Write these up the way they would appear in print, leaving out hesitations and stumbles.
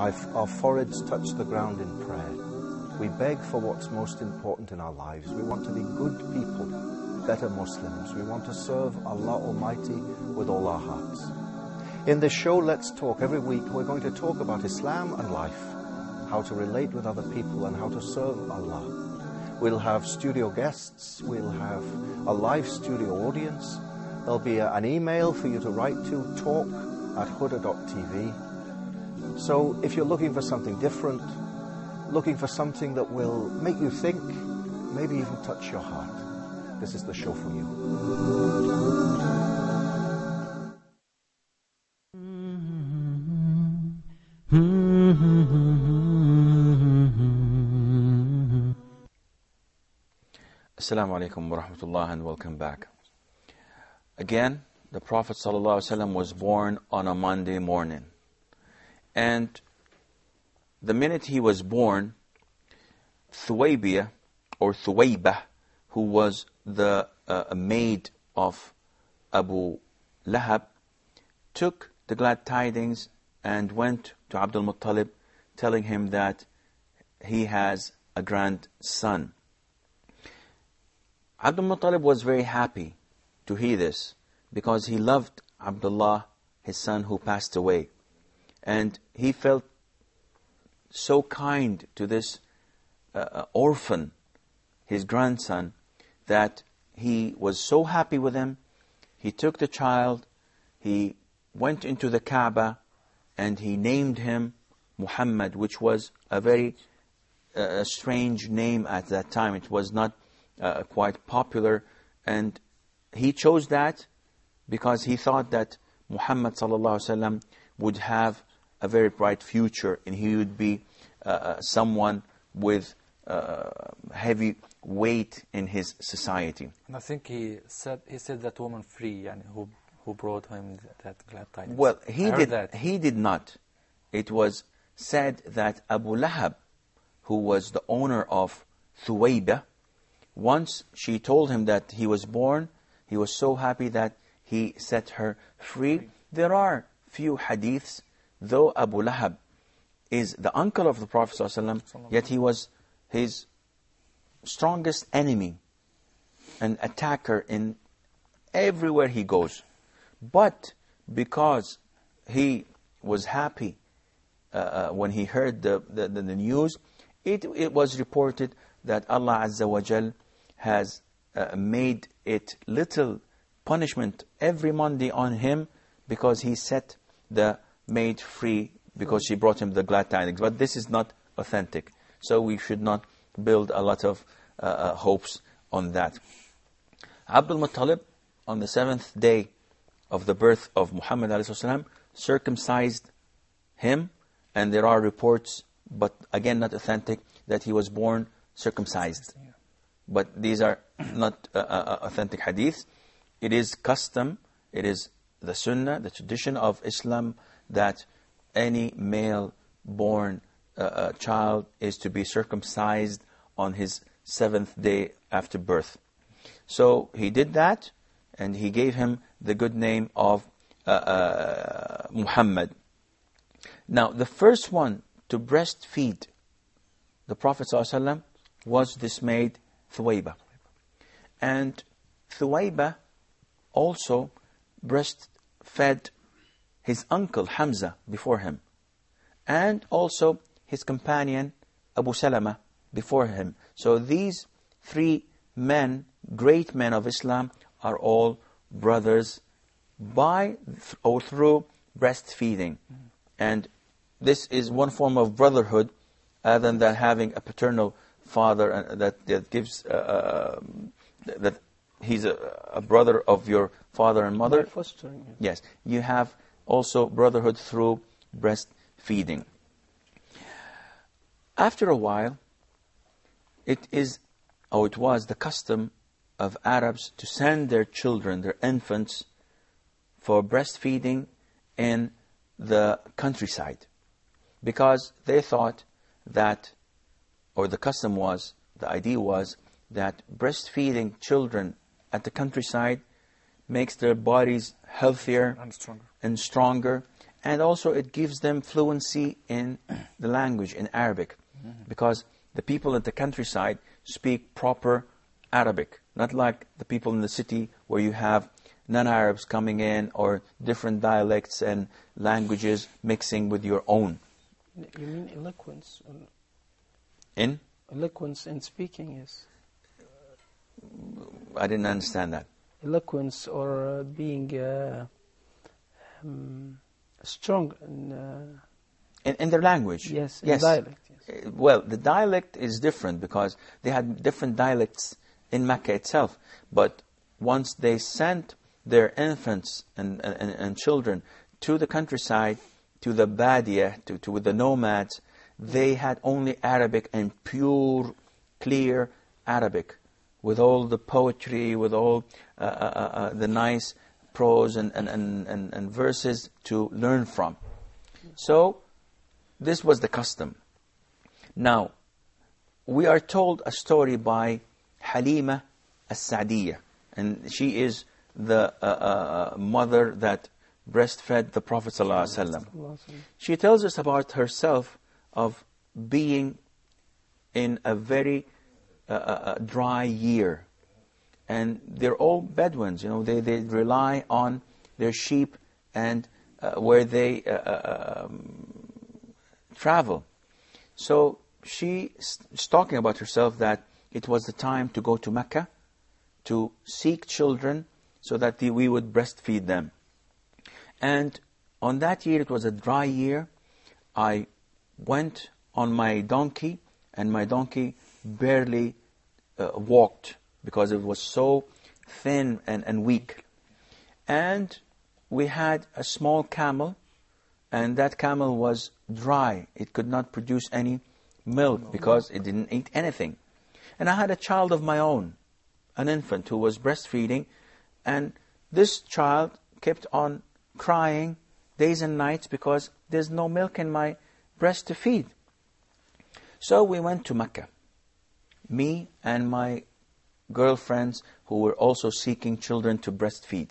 Our foreheads touch the ground in prayer. We beg for what's most important in our lives. We want to be good people, better Muslims. We want to serve Allah Almighty with all our hearts. In this show, Let's Talk, every week we're going to talk about Islam and life, how to relate with other people and how to serve Allah. We'll have studio guests, we'll have a live studio audience. There'll be an email for you to write to, talk@huda.tv. So if you're looking for something different, looking for something that will make you think, maybe even touch your heart, this is the show for you. Assalamu alaikum wa rahmatullah, and welcome back. Again, the Prophet ﷺ was born on a Monday morning. And the minute he was born, Thuwaybiyah, or Thuwaybah, who was the maid of Abu Lahab, took the glad tidings and went to Abdul Muttalib, telling him that he has a grandson. Abdul Muttalib was very happy to hear this, because he loved Abdullah, his son who passed away. And he felt so kind to this orphan, his grandson, that he was so happy with him. He took the child, he went into the Kaaba, and he named him Muhammad, which was a very strange name at that time. It was not quite popular, and he chose that because he thought that Muhammad ﷺ would have a very bright future, and he would be someone with heavy weight in his society. And I think he said that woman free, and who brought him that glad tidings. Well, he did not. It was said that Abu Lahab, who was the owner of Thuwaybah, once she told him that he was born, he was so happy that he set her free. There are few hadiths, though Abu Lahab is the uncle of the Prophet ﷺ, yet he was his strongest enemy, an attacker in everywhere he goes. But because he was happy when he heard the news, it was reported that Allah Azza wa Jal has made it little punishment every Monday on him, because he set the maid free because she brought him the glad tidings. But this is not authentic, so we should not build a lot of hopes on that. Abdul Muttalib, on the 7th day of the birth of Muhammad ﷺ, circumcised him, and there are reports, but again not authentic, that he was born circumcised. But these are not authentic hadiths. It is custom, it is the sunnah, the tradition of Islam, that any male born child is to be circumcised on his 7th day after birth. So he did that, and he gave him the good name of Muhammad. Now, the first one to breastfeed the Prophet ﷺ was this maid Thuwaybah. And Thuwaybah also breastfed his uncle Hamza before him, and also his companion Abu Salama before him. So these three men, great men of Islam, are all brothers by or through breastfeeding. And this is one form of brotherhood, other than having a paternal father that gives that he's a brother of your father and mother. Fostering. Yes, you have also brotherhood through breastfeeding. After a while, it was the custom of Arabs to send their children, their infants, for breastfeeding in the countryside, because they thought that, or the custom was, the idea was that breastfeeding children at the countryside makes their bodies healthier and stronger, And also it gives them fluency in the language, in Arabic. Because the people at the countryside speak proper Arabic. Not like the people in the city where you have non-Arabs coming in or different dialects and languages mixing with your own. You mean eloquence? In? Eloquence in speaking is... I didn't understand that. Eloquence or being strong In their language? Yes, in dialect. Yes. Well, the dialect is different because they had different dialects in Mecca itself. But once they sent their infants and children to the countryside, to the Badiyah, to the nomads, they had only Arabic and pure, clear Arabic, with all the poetry, with all the nice prose and verses to learn from. So, this was the custom. Now, we are told a story by Halima As-Sa'diyah, and she is the mother that breastfed the Prophet ﷺ. She tells us about herself of being in a very dry year. And they're all Bedouins, they rely on their sheep and where they travel. So she's talking about herself that it was the time to go to Mecca to seek children so that we would breastfeed them. And on that year, it was a dry year, I went on my donkey, and my donkey barely walked because it was so thin and weak. And we had a small camel, and that camel was dry. It could not produce any milk because it didn't eat anything. And I had a child of my own, an infant who was breastfeeding, and this child kept on crying days and nights because there's no milk in my breast to feed. So we went to Mecca, me and my girlfriends who were also seeking children to breastfeed.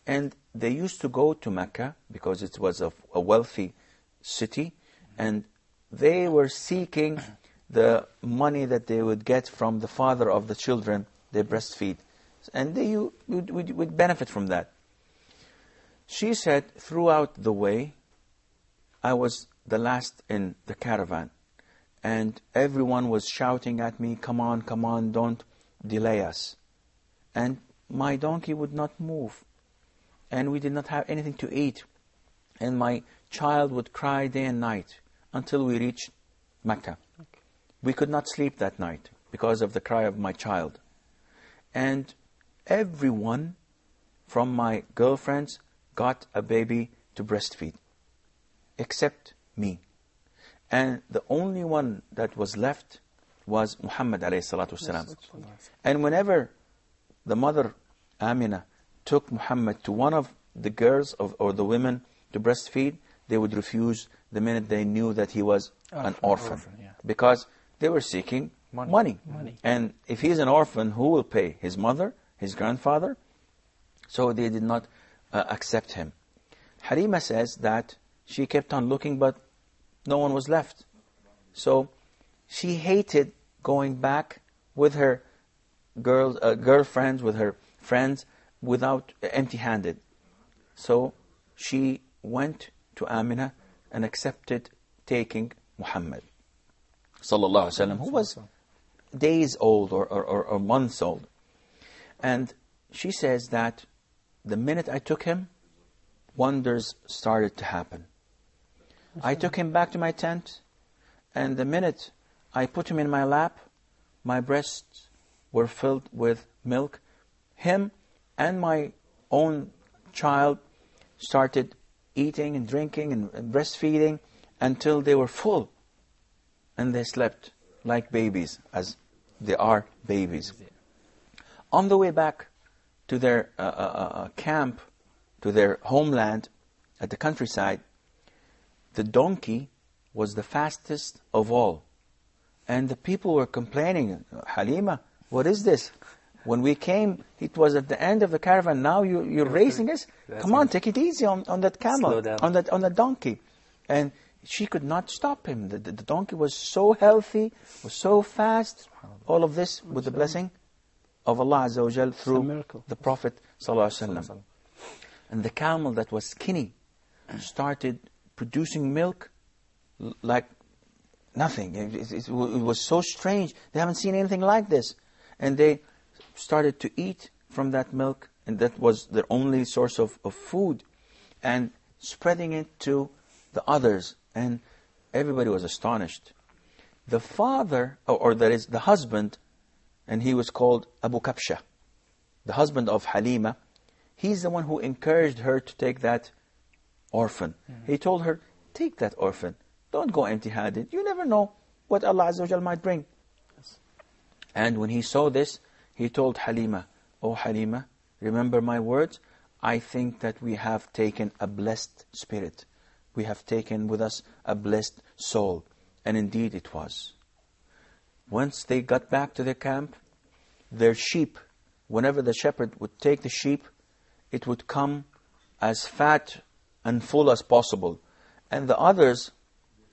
And they used to go to Mecca because it was a wealthy city, and they were seeking the money that they would get from the father of the children they breastfeed. And they would benefit from that. She said, throughout the way, I was the last in the caravan. And everyone was shouting at me, come on, don't delay us. And my donkey would not move. And we did not have anything to eat. And my child would cry day and night until we reached Mecca. Okay. We could not sleep that night because of the cry of my child. And everyone from my girlfriends got a baby to breastfeed, except me. And the only one that was left was Muhammad ﷺ. And whenever the mother, Amina, took Muhammad to one of the girls or the women to breastfeed, they would refuse the minute they knew that he was an orphan. Yeah. Because they were seeking money. And if he's an orphan, who will pay? His mother? His grandfather? So they did not accept him. Halima says that she kept on looking, but no one was left. So she hated going back with her girlfriends, with her friends, without empty-handed. So she went to Amina and accepted taking Muhammad sallallahu alaihi wasallam, who was days old or months old. And she says that the minute I took him, wonders started to happen. I took him back to my tent, and the minute I put him in my lap, my breasts were filled with milk. Him and my own child started eating and drinking and breastfeeding until they were full. And they slept like babies, as they are babies. On the way back to their camp, to their homeland at the countryside, the donkey was the fastest of all. And the people were complaining, Halima, what is this? When we came, it was at the end of the caravan. Now you're racing us? Come on, take it easy on that camel, Slow down. on that donkey. And she could not stop him. The donkey was so healthy, was so fast. All of this with the blessing of Allah Azza wa Jal through the Prophet Sallallahu Alaihi Wasallam. And the camel that was skinny started producing milk like nothing. It was so strange. They haven't seen anything like this. And they started to eat from that milk, and that was their only source of food, and spreading it to the others. And everybody was astonished. The father, or that is the husband, and he was called Abu Kabsha, the husband of Halima, he's the one who encouraged her to take that orphan. He told her, take that orphan. Don't go empty-handed. You never know what Allah Azza wa Jal might bring. And when he saw this, he told Halima, oh Halima, remember my words? I think that we have taken a blessed spirit. We have taken with us a blessed soul. And indeed it was. Once they got back to their camp, their sheep, whenever the shepherd would take the sheep, it would come as fat and full as possible. And the others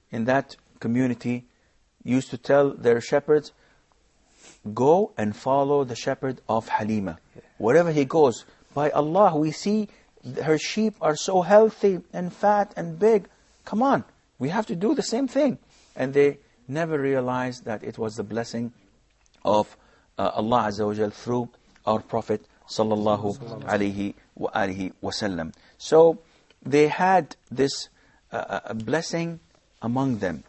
in that community used to tell their shepherds, go and follow the shepherd of Halima. Wherever he goes, by Allah, we see her sheep are so healthy and fat and big. Come on, we have to do the same thing. And they never realized that it was the blessing of Allah Azza wa Jal through our Prophet Sallallahu Alaihi Wasallam. So they had this blessing among them.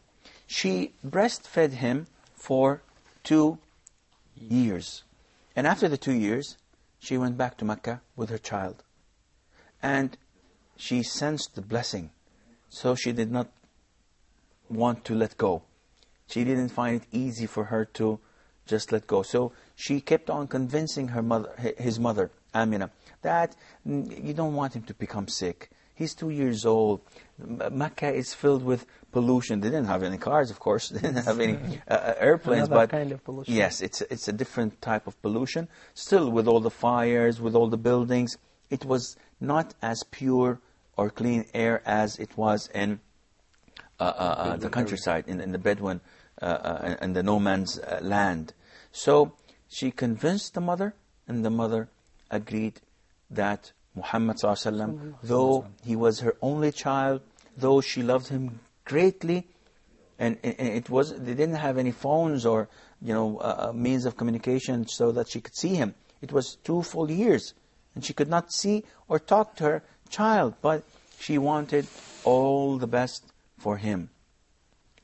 She breastfed him for 2 years. And after the 2 years, she went back to Mecca with her child. And she sensed the blessing. So she did not want to let go. She didn't find it easy for her to just let go. So she kept on convincing his mother, Amina, that you don't want him to become sick. He's 2 years old. Mecca is filled with pollution. They didn't have any cars, of course. They didn't have any airplanes. Another but kind of pollution. Yes, it's a different type of pollution. Still, with all the fires, with all the buildings, it was not as pure or clean air as it was in the countryside, in the Bedouin and the no man's land. So she convinced the mother, and the mother agreed that Muhammad ﷺ, though he was her only child, though she loved him greatly, and it was, they didn't have any phones or means of communication so that she could see him. It was 2 full years, and she could not see or talk to her child, but she wanted all the best for him.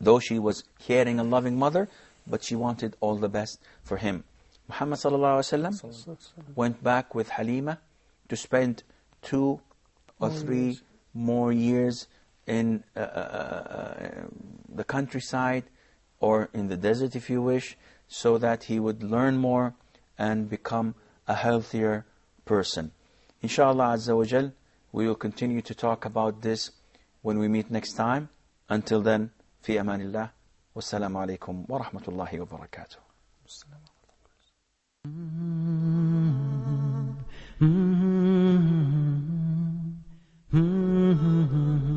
Though she was caring and loving mother, but she wanted all the best for him. Muhammad ﷺ went back with Halima to spend 2 or 3 more years in the countryside or in the desert, if you wish, so that he would learn more and become a healthier person. Inshallah Azza wa Jal, we will continue to talk about this when we meet next time. Until then, fi amanillah, wassalamu alaikum wa rahmatullahi wa barakatuh. Mm-hmm.